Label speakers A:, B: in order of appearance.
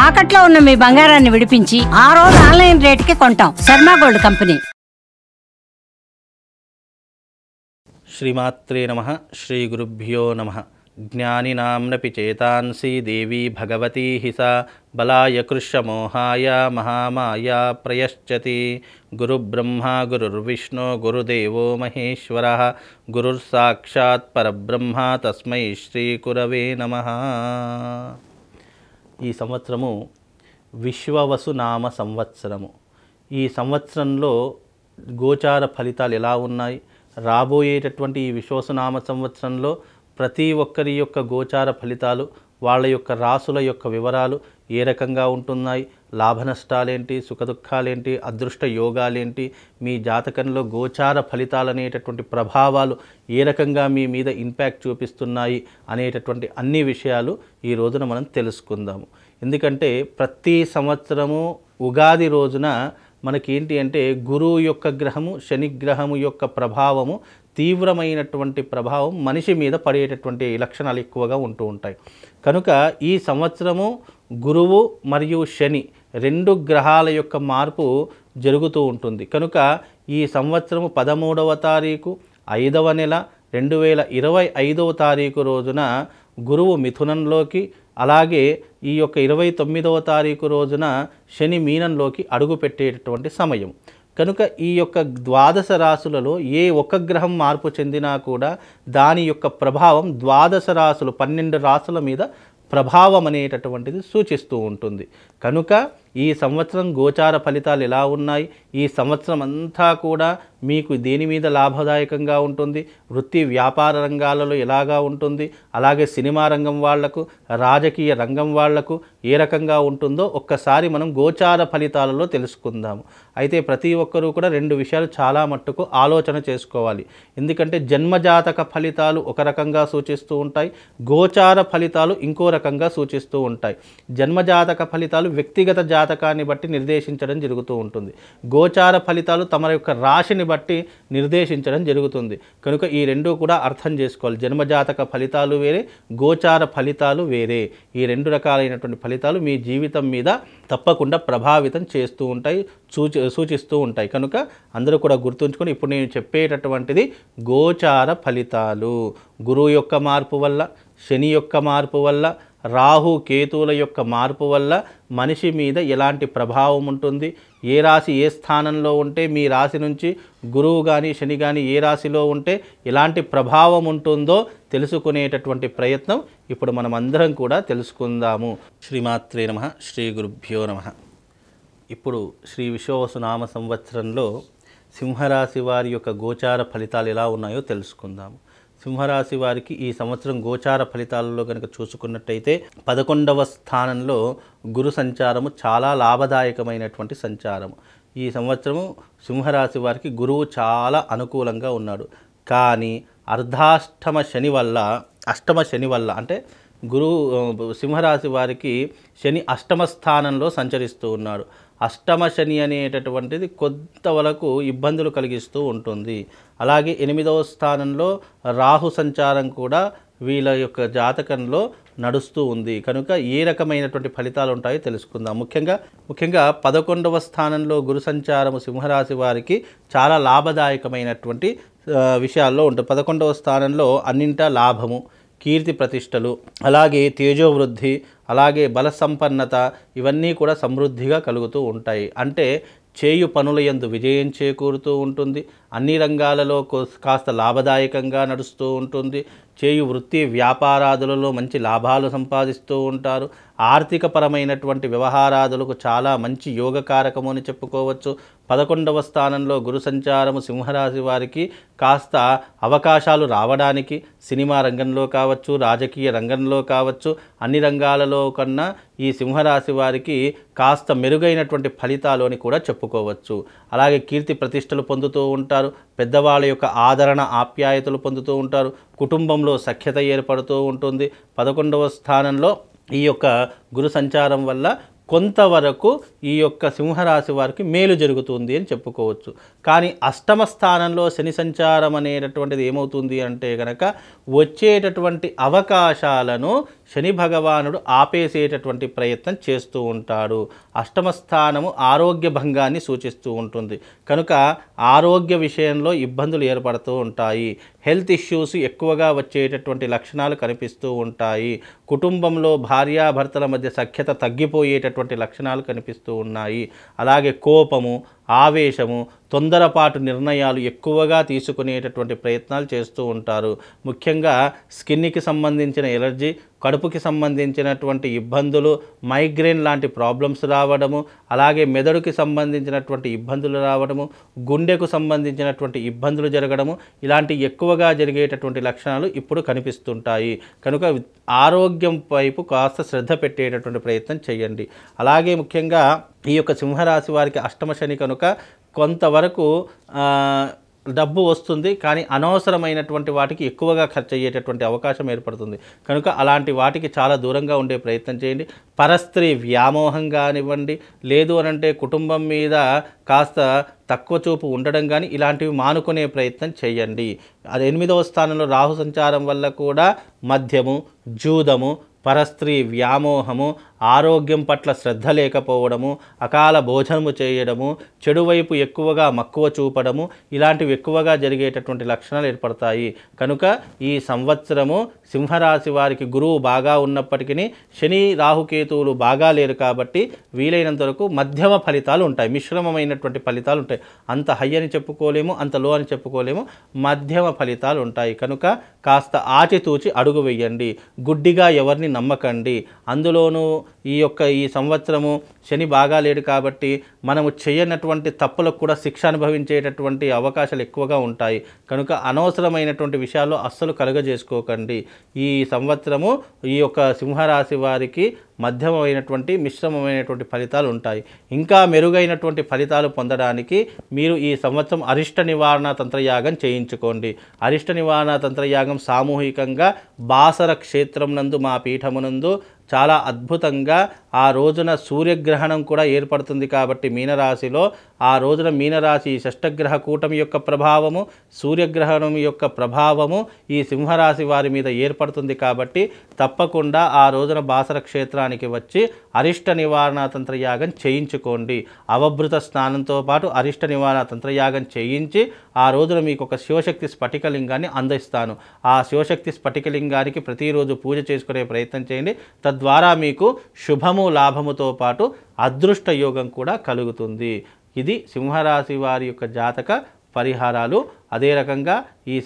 A: తాకట్లో ఉన్న మీ బంగారాన్ని విడిపించి ఆ రోజు ఆన్లైన్ రేటుకి కొంటాం. Sharma gold company.
B: శ్రీమాత్రే నమః. శ్రీ గురుభ్యో నమః. జ్ఞానినాంనపి చేతాంసి దేవీ భగవతీ హిసా బలాయ కృష్యమోహాయ మహామాయ ప్రయశ్చతి. గురుబ్రహ్మ గురుర్విష్ణు గురుదేవో మహేశ్వరః గురుర్సాక్షాత్ పరబ్రహ్మ తస్మై శ్రీ గురవే నమః. ఈ సంవత్సరము విశ్వవసునామ సంవత్సరము. ఈ సంవత్సరంలో గోచార ఫలితాలు ఎలా ఉన్నాయి, రాబోయేటటువంటి ఈ విశ్వవసునామ సంవత్సరంలో ప్రతి ఒక్కరి యొక్క గోచార ఫలితాలు, వాళ్ళ యొక్క రాసుల యొక్క వివరాలు ఏ రకంగా ఉంటున్నాయి, లాభ నష్టాలేంటి, సుఖదుఖాలేంటి, అదృష్ట యోగాలేంటి, మీ జాతకంలో గోచార ఫలితాలు అనేటటువంటి ప్రభావాలు ఏ రకంగా మీ మీద ఇంపాక్ట్ చూపిస్తున్నాయి అనేటటువంటి అన్ని విషయాలు ఈ రోజున మనం తెలుసుకుందాము. ఎందుకంటే ప్రతి సంవత్సరము ఉగాది రోజున మనకేంటి అంటే గురువు యొక్క గ్రహము, శని గ్రహము యొక్క ప్రభావము, తీవ్రమైనటువంటి ప్రభావం మనిషి మీద పడేటటువంటి లక్షణాలు ఎక్కువగా ఉంటూ ఉంటాయి. కనుక ఈ సంవత్సరము గురువు మరియు శని రెండు గ్రహాల యొక్క మార్పు జరుగుతూ ఉంటుంది. కనుక ఈ సంవత్సరము 13వ తారీఖు 5వ నెల 2025వ తారీఖు రోజున గురువు మిథునంలోకి, అలాగే ఈ యొక్క 29వ తారీఖు రోజున శని మీనంలోకి అడుగుపెట్టేటటువంటి సమయం. కనుక ఈ యొక్క ద్వాదశ రాశులలో ఏ ఒక్క గ్రహం మార్పు చెందినా కూడా దాని యొక్క ప్రభావం ద్వాదశ రాశులు 12 రాశుల మీద ప్రభావం అనేటటువంటిది సూచిస్తూ ఉంటుంది. కనుక ఈ సంవత్సరం గోచార ఫలితాలు ఎలా ఉన్నాయి, ఈ సంవత్సరం అంతా కూడా మీకు దేని మీద లాభదాయకంగా ఉంటుంది, వృత్తి వ్యాపార రంగాలలో ఎలాగా ఉంటుంది, అలాగే సినిమా రంగం వాళ్లకు, రాజకీయ రంగం వాళ్లకు ఏ రకంగా ఉంటుందో ఒక్కసారి మనం గోచార ఫలితాలలో తెలుసుకుందాము. అయితే ప్రతి ఒక్కరూ కూడా రెండు విషయాలు చాలా మట్టుకు ఆలోచన చేసుకోవాలి. ఎందుకంటే జన్మజాతక ఫలితాలు ఒక రకంగా సూచిస్తూ ఉంటాయి, గోచార ఫలితాలు ఇంకో రకంగా సూచిస్తూ ఉంటాయి. జన్మజాతక ఫలితాలు వ్యక్తిగత జాతకాన్ని బట్టి నిర్దేశించడం జరుగుతూ ఉంటుంది. గోచార ఫలితాలు తమ యొక్క రాశిని బట్టి నిర్దేశించడం జరుగుతుంది. కనుక ఈ రెండూ కూడా అర్థం చేసుకోవాలి. జన్మజాతక ఫలితాలు వేరే, గోచార ఫలితాలు వేరే. ఈ రెండు రకాలైనటువంటి ఫలితాలు మీ జీవితం మీద తప్పకుండా ప్రభావితం చేస్తూ ఉంటాయి, సూచిస్తూ ఉంటాయి. కనుక అందరూ కూడా గుర్తుంచుకొని ఇప్పుడు నేను చెప్పేటటువంటిది గోచార ఫలితాలు. గురువు యొక్క మార్పు వల్ల, శని యొక్క మార్పు వల్ల, రాహు కేతువుల యొక్క మార్పు వల్ల మనిషి మీద ఎలాంటి ప్రభావం ఉంటుంది, ఏ రాశి ఏ స్థానంలో ఉంటే మీ రాశి నుంచి గురువు కానీ శని కానీ ఏ రాశిలో ఉంటే ఎలాంటి ప్రభావం ఉంటుందో తెలుసుకునేటటువంటి ప్రయత్నం ఇప్పుడు మనం అందరం కూడా తెలుసుకుందాము. శ్రీమాత్రే నమః. శ్రీ గురుభ్యో నమః. ఇప్పుడు శ్రీ విశ్వవసునామ సంవత్సరంలో సింహరాశి వారి యొక్క గోచార ఫలితాలు ఎలా ఉన్నాయో తెలుసుకుందాము. సింహరాశి వారికి ఈ సంవత్సరం గోచార ఫలితాలలో కనుక చూసుకున్నట్టయితే 11వ స్థానంలో గురు సంచారము చాలా లాభదాయకమైనటువంటి సంచారము. ఈ సంవత్సరము సింహరాశి వారికి గురువు చాలా అనుకూలంగా ఉన్నాడు. కానీ అర్ధాష్టమ శని వల్ల, అష్టమ శని వల్ల, అంటే గురువు సింహరాశి వారికి శని అష్టమ స్థానంలో సంచరిస్తూ ఉన్నాడు. అష్టమ శని అనేటటువంటిది కొంతవరకు ఇబ్బందులు కలిగిస్తూ ఉంటుంది. అలాగే 8వ స్థానంలో రాహు సంచారం కూడా వీళ్ళ యొక్క జాతకంలో నడుస్తూ ఉంది. కనుక ఏ రకమైనటువంటి ఫలితాలు ఉంటాయో తెలుసుకుందాం. ముఖ్యంగా 11వ స్థానంలో గురు సంచారము సింహరాశి వారికి చాలా లాభదాయకమైనటువంటి విషయాల్లో ఉంటుంది. 11వ స్థానంలో అన్నింటా లాభము, కీర్తి ప్రతిష్టలు, అలాగే తేజోవృద్ధి, అలాగే బల సంపన్నత, ఇవన్నీ కూడా సమృద్ధిగా కలుగుతూ ఉంటాయి. అంటే చేయు పనుల యందు విజయం చేకూరుతూ ఉంటుంది. అన్ని రంగాలలో కాస్త లాభదాయకంగా నడుస్తూ ఉంటుంది. చేయు వృత్తి వ్యాపారాదులలో మంచి లాభాలు సంపాదిస్తూ ఉంటారు. ఆర్థిక పరమైనటువంటి వ్యవహారాదులకు చాలా మంచి యోగకారకము అని చెప్పుకోవచ్చు. 11వ స్థానంలో గురు సంచారము సింహరాశి వారికి కాస్త అవకాశాలు రావడానికి సినిమా రంగంలో కావచ్చు, రాజకీయ రంగంలో కావచ్చు, అన్ని రంగాలలో కన్నా ఈ సింహరాశి వారికి కాస్త మెరుగైనటువంటి ఫలితాలు అని కూడా చెప్పుకోవచ్చు. అలాగే కీర్తి ప్రతిష్టలు పొందుతూ ఉంటారు. పెద్దవాళ్ళ యొక్క ఆదరణ ఆప్యాయతలు పొందుతూ ఉంటారు. కుటుంబంలో సఖ్యత ఏర్పడుతూ ఉంటుంది. 11వ స్థానంలో ఈ యొక్క గురు సంచారం వల్ల కొంతవరకు ఈ యొక్క సింహరాశి వారికి మేలు జరుగుతుంది అని చెప్పుకోవచ్చు. కానీ అష్టమ స్థానంలో శని సంచారం అనేటటువంటిది ఏమవుతుంది అంటే కనుక వచ్చేటటువంటి అవకాశాలను శని భగవానుడు ఆపేసేటటువంటి ప్రయత్నం చేస్తూ ఉంటాడు. అష్టమ స్థానము ఆరోగ్య భంగాన్ని సూచిస్తూ ఉంటుంది. కనుక ఆరోగ్య విషయంలో ఇబ్బందులు ఏర్పడుతూ ఉంటాయి. హెల్త్ ఇష్యూస్ ఎక్కువగా వచ్చేటటువంటి లక్షణాలు కనిపిస్తూ ఉంటాయి. కుటుంబంలో భార్యాభర్తల మధ్య సఖ్యత తగ్గిపోయేటటువంటి లక్షణాలు కనిపిస్తూ ఉన్నాయి. అలాగే కోపము, ఆవేశము, తొందరపాటు నిర్ణయాలు ఎక్కువగా తీసుకునేటటువంటి ప్రయత్నాలు చేస్తూ ఉంటారు. ముఖ్యంగా స్కిన్కి సంబంధించిన ఎలర్జీ, కడుపుకి సంబంధించినటువంటి ఇబ్బందులు, మైగ్రేన్ లాంటి ప్రాబ్లమ్స్ రావడము, అలాగే మెదడుకి సంబంధించినటువంటి ఇబ్బందులు రావడము, గుండెకు సంబంధించినటువంటి ఇబ్బందులు జరగడము, ఇలాంటి ఎక్కువగా జరిగేటటువంటి లక్షణాలు ఇప్పుడు కనిపిస్తుంటాయి. కనుక ఆరోగ్యం వైపు కాస్త శ్రద్ధ పెట్టేటటువంటి ప్రయత్నం చేయండి. అలాగే ముఖ్యంగా ఈ యొక్క సింహరాశి వారికి అష్టమ శని కనుక కొంతవరకు డబ్బు వస్తుంది, కానీ అనవసరమైనటువంటి వాటికి ఎక్కువగా ఖర్చు అయ్యేటటువంటి అవకాశం ఏర్పడుతుంది. కనుక అలాంటి వాటికి చాలా దూరంగా ఉండే ప్రయత్నం చేయండి. పరస్త్రీ వ్యామోహం కానివ్వండి, లేదు అనంటే కుటుంబం మీద కాస్త తక్కువ చూపు ఉండడం కానీ ఇలాంటివి మానుకునే ప్రయత్నం చేయండి. అది 8వ స్థానంలో రాహు సంచారం వల్ల కూడా మద్యము, జూదము, పరస్త్రీ వ్యామోహము, ఆరోగ్యం పట్ల శ్రద్ధ లేకపోవడము, అకాల భోజనము చేయడము, చెడువైపు ఎక్కువగా మక్కువ చూపడము, ఇలాంటివి ఎక్కువగా జరిగేటటువంటి లక్షణాలు ఏర్పడతాయి. కనుక ఈ సంవత్సరము సింహరాశి వారికి గురువు బాగా ఉన్నప్పటికీ శని రాహుకేతువులు బాగా లేరు కాబట్టి వీలైనంత వరకు మధ్యమ ఫలితాలు ఉంటాయి, మిశ్రమమైనటువంటి ఫలితాలు ఉంటాయి. అంత హై అని చెప్పుకోలేము, అంత లో అని చెప్పుకోలేము, మధ్యమ ఫలితాలు ఉంటాయి. కనుక కాస్త ఆచితూచి అడుగు వేయండి. గుడ్డిగా ఎవరిని నమ్మకండి. అందులోనూ ఈ సంవత్సరము శని బాగా లేడు కాబట్టి మనము చేయనటువంటి తప్పులకు కూడా శిక్ష అనుభవించేటటువంటి అవకాశాలు ఎక్కువగా ఉంటాయి. కనుక అనవసరమైనటువంటి విషయాల్లో అస్సలు కలుగజేసుకోకండి. ఈ సంవత్సరము ఈ యొక్క సింహరాశి వారికి మధ్యమైనటువంటి మిశ్రమమైనటువంటి ఫలితాలు ఉంటాయి. ఇంకా మెరుగైనటువంటి ఫలితాలు పొందడానికి మీరు ఈ సంవత్సరం అరిష్ట నివారణ తంత్రయాగం చేయించుకోండి. అరిష్ట నివారణ తంత్రయాగం సామూహికంగా బాసర క్షేత్రం నందు మా పీఠమునందు చాలా అద్భుతంగా ఆ రోజున సూర్యగ్రహణం కూడా ఏర్పడుతుంది కాబట్టి మీనరాశిలో ఆ రోజున మీనరాశి షష్టగ్రహ కూటమి యొక్క ప్రభావము, సూర్యగ్రహణం యొక్క ప్రభావము ఈ సింహరాశి వారి మీద ఏర్పడుతుంది కాబట్టి తప్పకుండా ఆ రోజున బాసర క్షేత్రానికి వచ్చి అరిష్ట నివారణ తంత్రయాగం చేయించుకోండి. అవభృత స్నానంతో పాటు అరిష్ట నివారణ తంత్రయాగం చేయించి ఆ రోజున మీకు ఒక శివశక్తి స్ఫటికలింగాన్ని అందిస్తాను. ఆ శివశక్తి స్ఫటికలింగానికి ప్రతిరోజు పూజ చేసుకునే ప్రయత్నం చేయండి. తద్వారా మీకు శుభము, లాభముతో పాటు అదృష్ట యోగం కూడా కలుగుతుంది. ఇది సింహరాశి వారి యొక్క జాతక పరిహారాలు. అదే రకంగా ఈ